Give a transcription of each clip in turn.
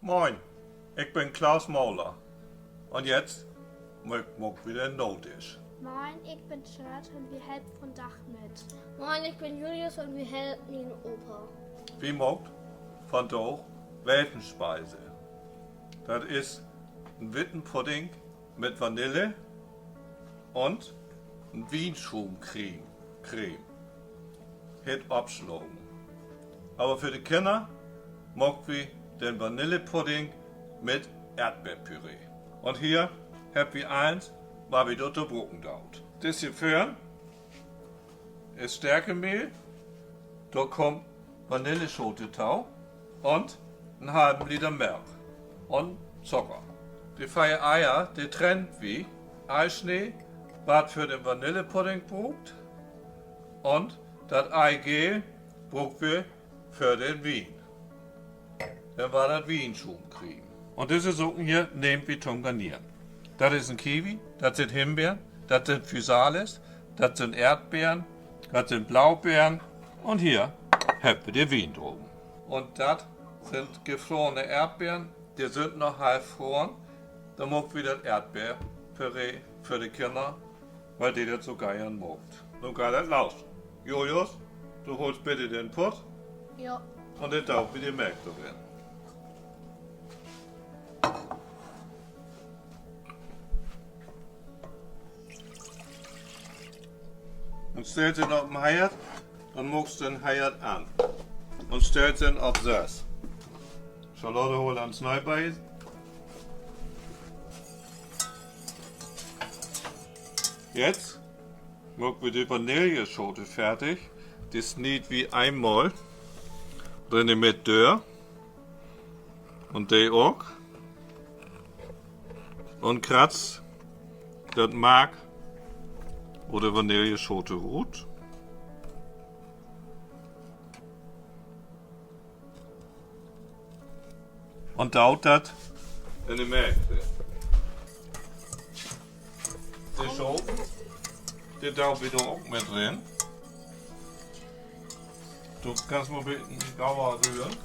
Moin, ich bin Klaus Mauler. Und jetzt mag wieder ein Notisch. Moin, ich bin Charlotte und wir helfen von Dach mit. Moin, ich bin Julius und wir helfen den Opa. Wie mogt von Doch Weltenspeise. Das ist ein Wittenpudding mit Vanille und ein Wienschumcreme. Hit abschlagen. Aber für die Kinder mogt wir den Vanillepudding mit Erdbeerpüree. Und hier habt ihr eins, was wir dort Brocken dauert. Das hier für ist Stärkemehl, da kommt Vanilleschotetau und einen halben Liter Milch und Zucker. Die feine Eier, die trennt wie Eischnee, was für den Vanillepudding braucht und das Eigel braucht wir für den Wien. Dann war das Wienschumcreme. Und diese Suppen hier nehmen wir zum Garnieren. Das ist ein Kiwi, das sind Himbeeren, das sind Physalis, das sind Erdbeeren, das sind Blaubeeren und hier habt ihr den Wien droben. Und das sind gefrorene Erdbeeren, die sind noch halb froren. Da mag wieder das Erdbeerpüree für die Kinder, weil die das so geiern mogt. Nun geht das los. Julius, du holst bitte den Pott Ja. und den taucht wie die Milch drin. Und stellt ihn auf den Herd und muckst den Herd an. Und stellt ihn auf das. Charlotte holt ans Neubei. Jetzt machen wir die Vanilleschote fertig. Die schnitt wie einmal. Drinne mit Dörr. Und die auch. Und kratzt das Mark oder Vanilleschote rot. Und daut das in die Milch. Die Schote, die daut wieder auch mit drin. Du kannst mal ein bisschen sauer rühren.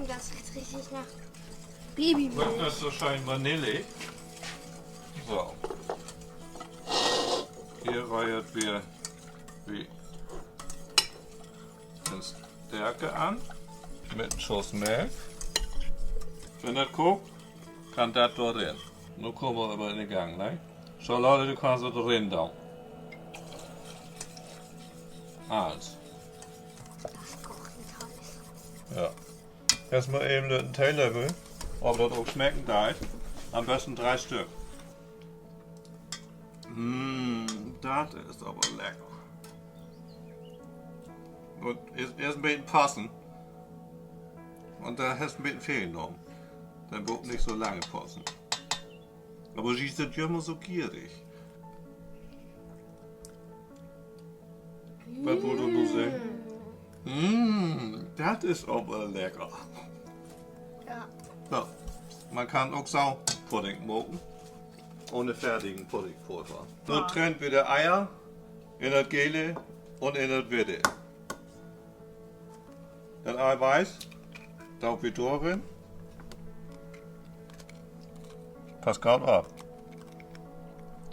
Das riecht richtig nach Babymilch. Und das so scheint Vanille. So. Hier reiert wir wie eine Stärke an mit einem Schuss Milch. Wenn das guckt, kann das dort rein. Nun kommen wir aber in den Gang, ne? Charlotte, du kannst da drin da. Eins. Das kocht toll. Ja. Erstmal eben den Teelöffel, ob das auch schmecken darf. Am besten 3 Stück. Das ist aber lecker. Und erst ein bisschen passen. Und da hast du ein bisschen fehlgenommen. Dann wird nicht so lange passen. Aber sie sind ja immer so gierig. Was wollt ihr nur sagen? Das ist aber lecker. Ja. So, man kann auch Saupudding machen. Ohne fertigen Puddingpulver. Nur trennt wieder Eier in das Gele und in das Witte. Das Eiweiß, da wir durch. Passt gerade ab.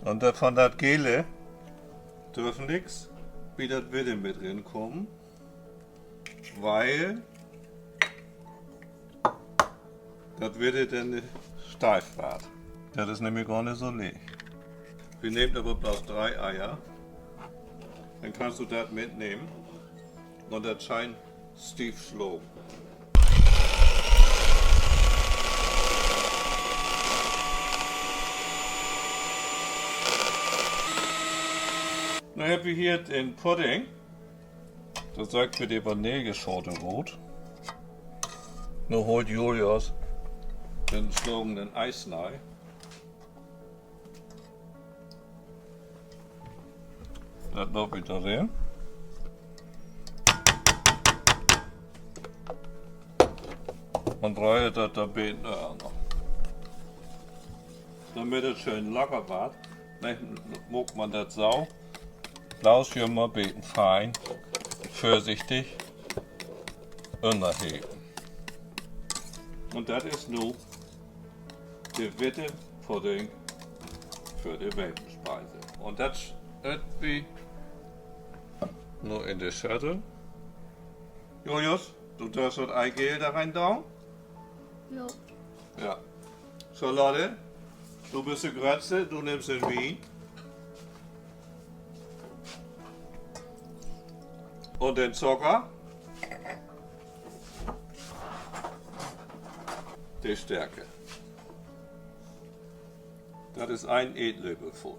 Und von das Gele dürfen nichts wie das Witte mit drin kommen. Weil das wird dann nicht steif wird. Das ist nämlich gar nicht so leicht. Wir nehmen aber bloß 3 Eier. Dann kannst du das mitnehmen. Und das scheint Steve Slow. Dann haben wir hier den Pudding. Das sagt für die Vanilleschote rot. Nur holt Julius den schlagenden Eisnei. Das noch wieder rein. Und reihe das da beten noch. damit es schön locker wird, dann muckt man das sau. Lass hier mal beten fein, vorsichtig, unterheben. Und das ist nun der Witte Pudding für die Welpenspeise. Und das ist wie nur in der Schüssel. Julius, du darfst das Eigelb da rein down? Ja. Ja. Charlotte, du bist die Grötzte, du nimmst den Wein. Und den Zucker. Die Stärke. Das ist ein Esslöffel voll.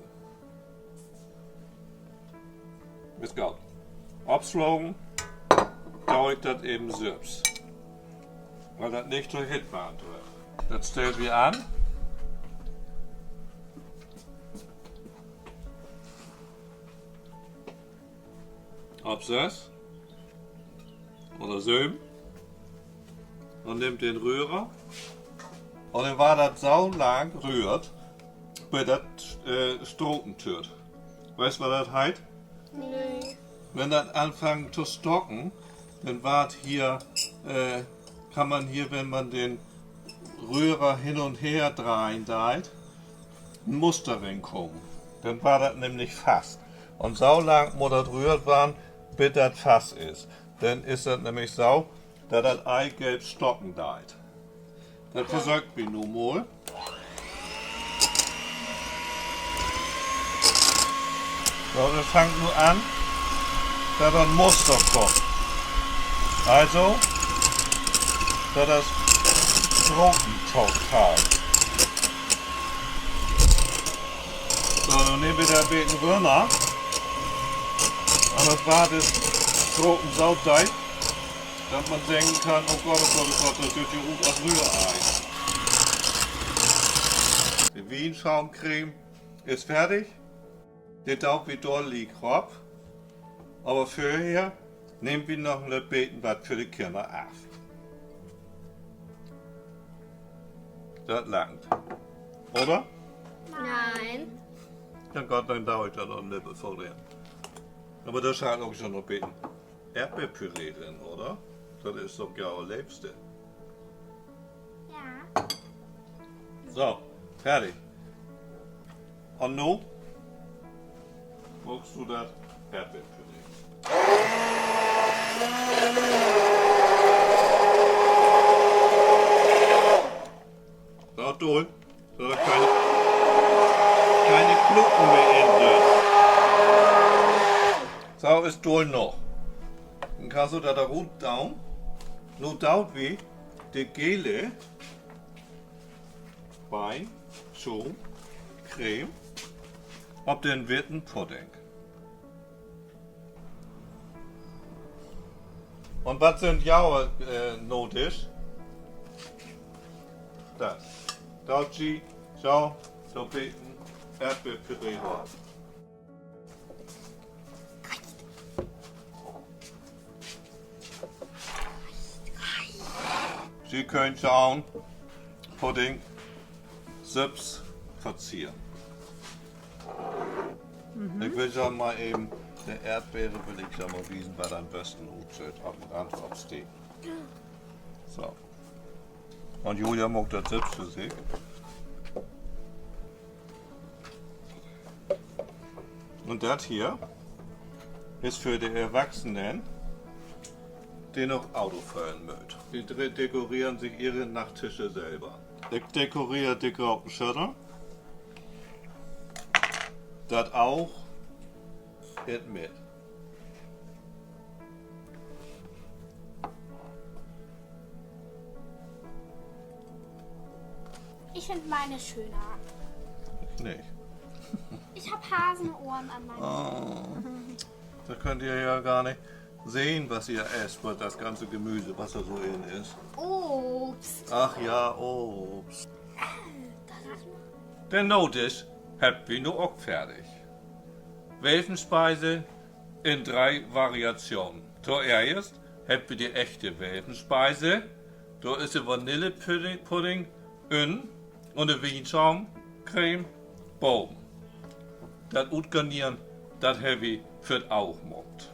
Ist gut. Abschlagen, dauert das eben selbst. Weil das nicht so hitbahnt wird. Das stellt wir an. Absatz. Oder so. Und nimmt den Rührer. Und dann war das so lang rührt, bis das Stroten tut. Weißt du, was das heißt? Nee. Wenn das anfängt zu stocken, dann wart hier, kann man hier, wenn man den Rührer hin und her drehen ein Muster reinkommen. Dann war das nämlich fast. Und so lang muss das rührt werden, bis das fast ist. Dann ist das nämlich so, dass das Eigelb stocken deit. Das versorgt wir nun mal. So, das fängt nur an, dass ein Muster kommt. Also, dass das Strokentotal. So, nun nehmen wir da ein bisschen Würmer. Und das war das Strokensautteig, dass man denken kann, oh Gott, oh Gott, oh Gott, das wird hier gut aus Rührei. Die Wien-Schaumcreme ist fertig. Der Daub wie dort liegt ab. Aber vorher nehmen wir noch ein bisschen was für die Kinder auf. Das langt. Oder? Nein. Ja Gott, dann dauert das noch ein bisschen vor dir. Aber da scheint auch schon noch ein bisschen Erdbeerpüree drin, oder? Das ist doch ja auch Liebste. Ja. So, fertig. Und nun guckst du das Erdbeerpüree. So, durch. So, da keine Klucken mehr in drin. So, ist durch noch. Dann kannst du da gut down. Nur dauert wie die Gele bei so Creme auf den wirten Pudding. Und was sind ja notisch? Das. Dort sie, so, so beten, Erdbeerpüree hat. Sie können schauen, Pudding, selbst verzieren. Ich will schon mal eben, der Erdbeere will ich schon mal wiesen, was am besten umzieht, auf den Rand aufstehen. So. Und Julia mag das selbst für sich. Und das hier ist für die Erwachsenen, die noch Auto fahren möchten. Die dekorieren sich ihre Nachttische selber. Ich dekoriere die grauen Schüttel. Das auch mit. Ich finde meine schöner. Nicht. Ich habe Hasenohren an meinen. Oh, da könnt ihr ja gar nicht sehen, was ihr esst, weil das ganze Gemüse, was da so in ist. Obst. Ach ja, Obst. Das ist Der Notisch habt ihr nur auch fertig. Welfenspeise in 3 Variationen. Zuerst habt ihr die echte Welfenspeise. Da ist der Vanillepudding und der Wienschaumcreme Eincreme, boom. Das Utgarnieren, das habe ich für auch gemacht.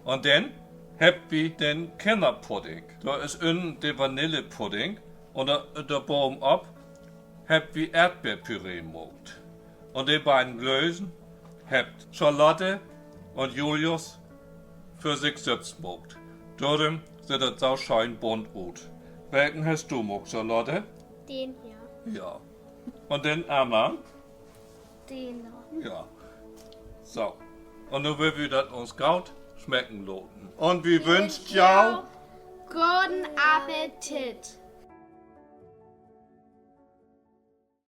Und dann hab ich den Kinderpudding. Da ist innen der Vanillepudding und da boben ab hab ich Erdbeerpüree gemacht. Und die beiden Glösen habt Charlotte und Julius für sich selbst gemacht. Darum sieht das so schön bunt aus. Welchen hast du gemacht, Charlotte? Den hier. Ja. Und den Anna? Den da. Ja. So. Und nun will wir das uns gut schmecken lassen. Und wir wünschen ja Guten Appetit!